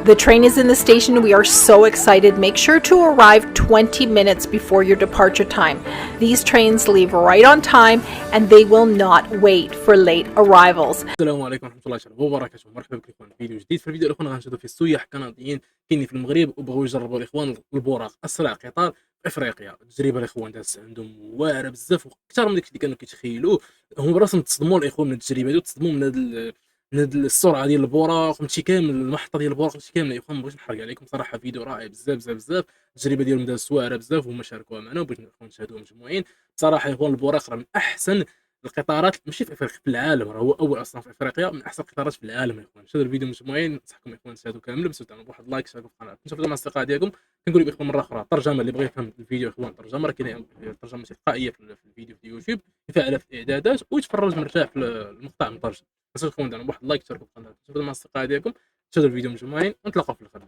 The train is in the station. We are so excited. Make sure to arrive 20 minutes before your departure time. These trains leave right on time and they will not wait for late arrivals. السلام عليكم ورحمة الله وبركاته. مرحبا بكم في فيديو جديد. في الفيديو الأخير غنشوفوا في السياح كنديين كاينين في المغرب وبغاو يجربوا الإخوان البراق أسرع قطار في إفريقيا. التجربة الإخوان دازت عندهم واعرة بزاف وأكثر من داكشي اللي كانوا كيتخيلوه. هما براسهم تصدموا الإخوان من التجربة دي وتصدموا من هاد السرعة ديال البراق ومشي كامل المحطة ديال البراق مشي كامل. الإخوان مبغيتش نحرق عليكم صراحة فيديو رائع بزاف. التجربة ديالهم دازت واعرة بزاف وهما شاركوها معنا وبغيت الإخوان نشاهدوها مجموعين. بصراحة الإخوان البراق راه من أحسن القطارات ماشي في افريقيا، في العالم. راه هو اول اصلا في افريقيا، من احسن القطارات في العالم. يا اخوان شاهدوا الفيديو مجموعين، ننصحكم يا اخوان تشاهدوا كامل. بس تعملوا بواحد لايك، شاركوا في القناه، نشوفوا مع الاصدقاء ديالكم. كنقول لكم مره اخرى الترجمه اللي بغى يفهم الفيديو يا اخوان، الترجمه راه كاينه ترجمه تلقائيه في الفيديو في اليوتيوب، يفعلها في الاعدادات ويتفرج مرتاح في المقطع مترجم. بس اخوان دعموا بواحد لايك، شاركوا في القناه، نشوفوا مع الاصدقاء ديالكم، شاهدوا الفيديو مجموعين ونتلاقاو في الاخر.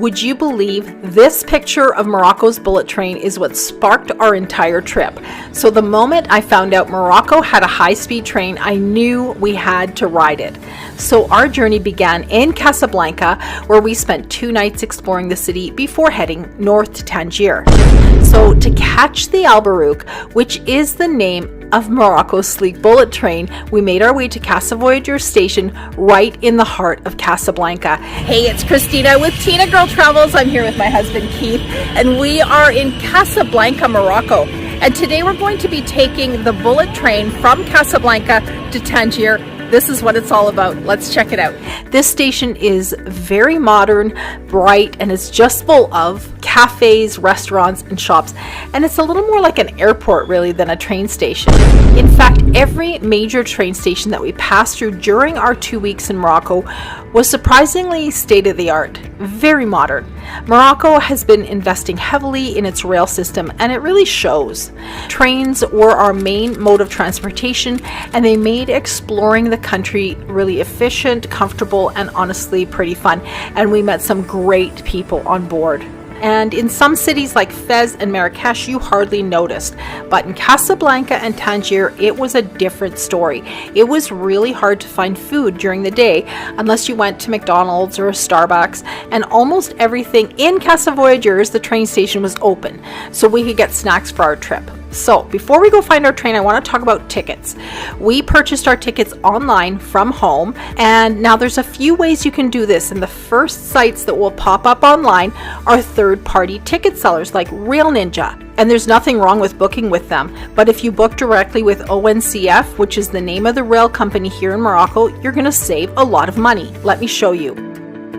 Would you believe this picture of Morocco's bullet train is what sparked our entire trip? So the moment I found out Morocco had a high-speed train, I knew we had to ride it. So our journey began in Casablanca, where we spent 2 nights exploring the city before heading north to Tangier. So to catch the Albarouk, which is the name of Morocco's sleek bullet train, we made our way to Casa Voyager station right in the heart of Casablanca. Hey, it's Christina with Tina Girl Travels. I'm here with my husband Keith, and we are in Casablanca, Morocco. And today we're going to be taking the bullet train from Casablanca to Tangier. This is what it's all about. Let's check it out. This station is very modern, bright, and it's just full of cafes, restaurants, and shops. And it's a little more like an airport really than a train station. In fact, every major train station that we passed through during our 2 weeks in Morocco was surprisingly state-of-the-art, very modern. Morocco has been investing heavily in its rail system, and it really shows. Trains were our main mode of transportation, and they made exploring the country really efficient, comfortable, and honestly pretty fun. And we met some great people on board. And in some cities like Fez and Marrakesh, you hardly noticed. But in Casablanca and Tangier, it was a different story. It was really hard to find food during the day unless you went to McDonald's or a Starbucks. And almost everything in Casa Voyagers, the train station, was open, so we could get snacks for our trip. So before we go find our train, I want to talk about tickets. We purchased our tickets online from home, and now there's a few ways you can do this. And the first sites that will pop up online are third-party ticket sellers like Rail Ninja. And there's nothing wrong with booking with them, but if you book directly with ONCF, which is the name of the rail company here in Morocco, you're going to save a lot of money. Let me show you.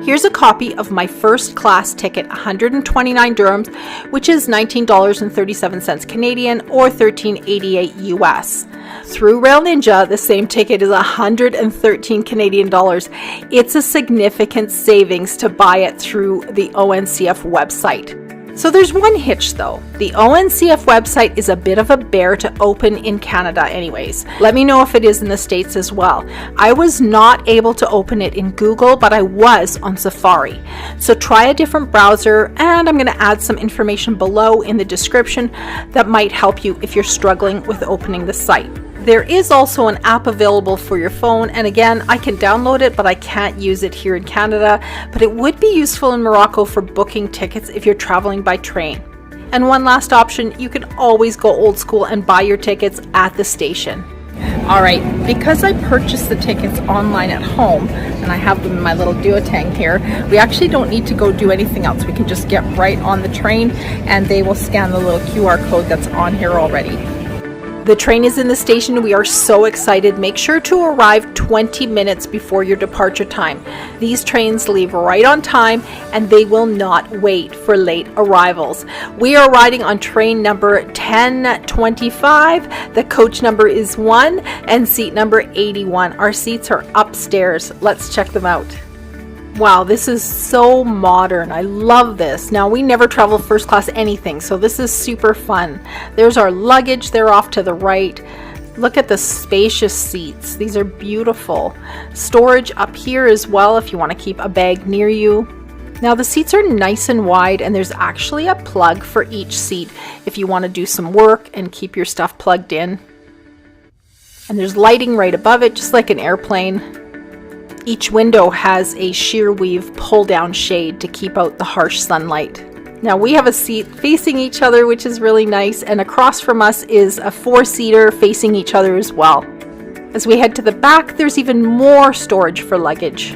Here's a copy of my first class ticket, 129 dirhams, which is $19.37 Canadian or $13.88 US. Through Rail Ninja, the same ticket is 113 Canadian dollars. It's a significant savings to buy it through the ONCF website. So there's one hitch though. The ONCF website is a bit of a bear to open in Canada anyways. Let me know if it is in the States as well. I was not able to open it in Google, but I was on Safari. So try a different browser, and I'm going to add some information below in the description that might help you if you're struggling with opening the site. There is also an app available for your phone, and again, I can download it, but I can't use it here in Canada, but it would be useful in Morocco for booking tickets if you're traveling by train. And one last option, you can always go old school and buy your tickets at the station. All right, because I purchased the tickets online at home, and I have them in my little duotang here, we actually don't need to go do anything else. We can just get right on the train, and they will scan the little QR code that's on here already. The train is in the station. We are so excited. Make sure to arrive 20 minutes before your departure time. These trains leave right on time and they will not wait for late arrivals. We are riding on train number 1025. The coach number is 1 and seat number 81. Our seats are upstairs. Let's check them out. Wow, this is so modern. I love this. Now, we never travel first class anything, so this is super fun. There's our luggage. They're off to the right. Look at the spacious seats. These are beautiful. Storage up here as well if you want to keep a bag near you. Now, the seats are nice and wide, and there's actually a plug for each seat if you want to do some work and keep your stuff plugged in. And there's lighting right above it, just like an airplane. Each window has a sheer weave pull-down shade to keep out the harsh sunlight. Now we have a seat facing each other, which is really nice, and across from us is a 4-seater facing each other as well. As we head to the back, there's even more storage for luggage,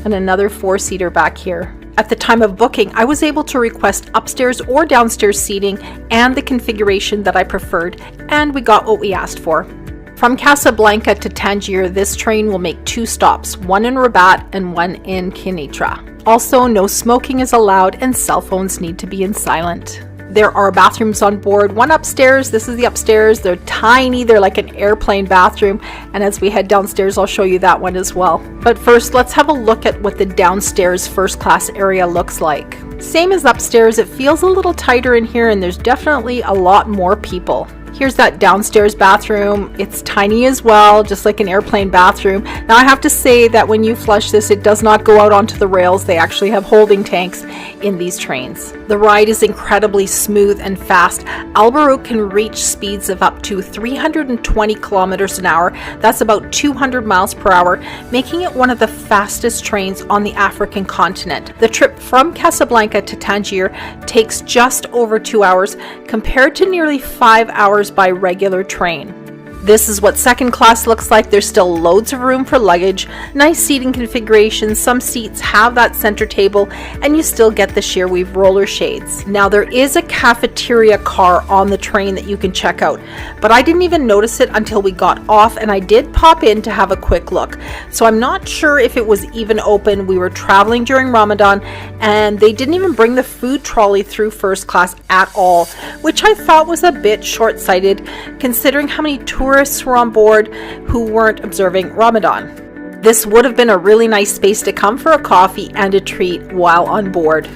and another 4-seater back here. At the time of booking, I was able to request upstairs or downstairs seating and the configuration that I preferred, and we got what we asked for. From Casablanca to Tangier, this train will make 2 stops, one in Rabat and one in Kenitra. Also, no smoking is allowed and cell phones need to be in silent. There are bathrooms on board, one upstairs. This is the upstairs. They're tiny, they're like an airplane bathroom, and as we head downstairs I'll show you that one as well. But first, let's have a look at what the downstairs first class area looks like. Same as upstairs, it feels a little tighter in here and there's definitely a lot more people. Here's that downstairs bathroom. It's tiny as well, just like an airplane bathroom. Now I have to say that when you flush this, it does not go out onto the rails. They actually have holding tanks in these trains. The ride is incredibly smooth and fast. Boraq can reach speeds of up to 320 kilometers an hour. That's about 200 miles per hour, making it one of the fastest trains on the African continent. The trip from Casablanca to Tangier takes just over 2 hours compared to nearly 5 hours by regular train. This is what second class looks like. There's still loads of room for luggage, nice seating configurations, some seats have that center table, and you still get the sheer weave roller shades. Now there is a cafeteria car on the train that you can check out, but I didn't even notice it until we got off, and I did pop in to have a quick look. So I'm not sure if it was even open. We were traveling during Ramadan and they didn't even bring the food trolley through first class at all, which I thought was a bit short-sighted considering how many tourists were on board who weren't observing Ramadan. This would have been a really nice space to come for a coffee and a treat while on board.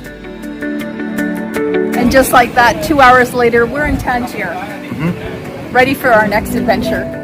And just like that, 2 hours later, we're in Tangier, ready for our next adventure.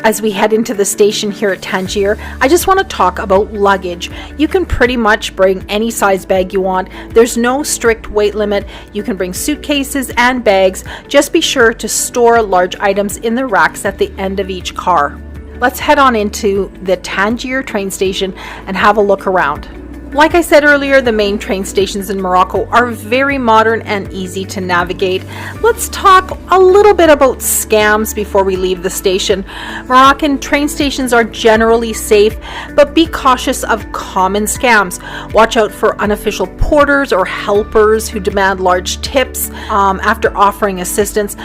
As we head into the station here at Tangier, I just want to talk about luggage. You can pretty much bring any size bag you want. There's no strict weight limit. You can bring suitcases and bags. Just be sure to store large items in the racks at the end of each car. Let's head on into the Tangier train station and have a look around. Like I said earlier, the main train stations in Morocco are very modern and easy to navigate. Let's talk a little bit about scams before we leave the station. Moroccan train stations are generally safe, but be cautious of common scams. Watch out for unofficial porters or helpers who demand large tips after offering assistance.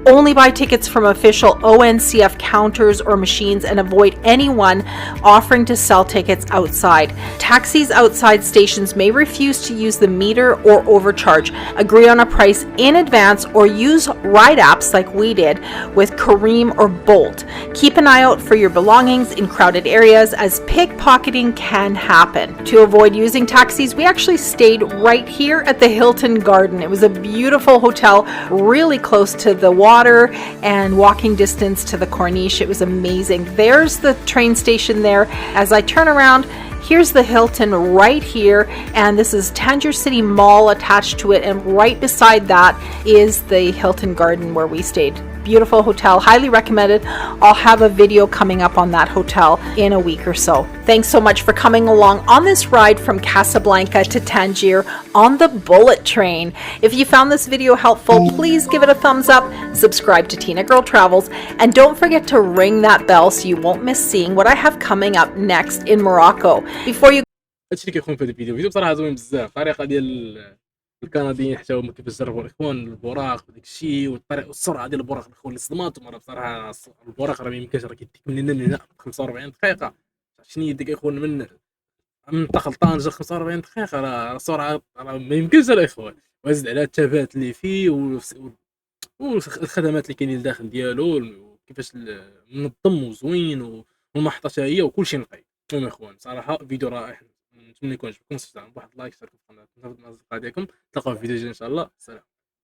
Only buy tickets from official ONCF counters or machines and avoid anyone offering to sell tickets outside. Taxis outside stations may refuse to use the meter or overcharge. Agree on a price in advance or use ride apps like we did with Kareem or Bolt. Keep an eye out for your belongings in crowded areas as pickpocketing can happen. To avoid using taxis, we actually stayed right here at the Hilton Garden. It was a beautiful hotel, really close to the water and walking distance to the Corniche. It was amazing. There's the train station there. As I turn around, here's the Hilton right here, and this is Tangier City Mall attached to it, and right beside that is the Hilton Garden where we stayed. Beautiful hotel, highly recommended. I'll have a video coming up on that hotel in a week or so. Thanks so much for coming along on this ride from Casablanca to Tangier on the bullet train. If you found this video helpful, please give it a thumbs up, subscribe to Tina Girl Travels, and don't forget to ring that bell so you won't miss seeing what I have coming up next in Morocco. Before you هادشي اللي كيكون في هذا الفيديو بصراحه زوين بزاف. الطريقه ديال الكنديين حتى هما كيفاش جربوا الاخوان البراق وداك الشيء والطريقه والسرعه ديال البراق الاخوان اللي صدماتهم. راه بصراحه البراق راه ما يمكنش، راه كيديك من هنا لهنا 45 دقيقه. شنو ديك الاخوان من منطقه لطنجه 45 دقيقه، راه سرعه راه ما يمكنش الاخوان. وزد على التبات اللي فيه والخدمات اللي كاينين لداخل ديالو كيفاش منظم وزوين والمحطه هي وكلشي نقي. المهم اخوان بصراحه فيديو رائع، نتمنى يكون عجبكم. بواحد لايك، شاركوا في القناه، تنضموا مع الاصدقاء ديالكم. تلقاو في فيديو جديد ان شاء الله. سلام.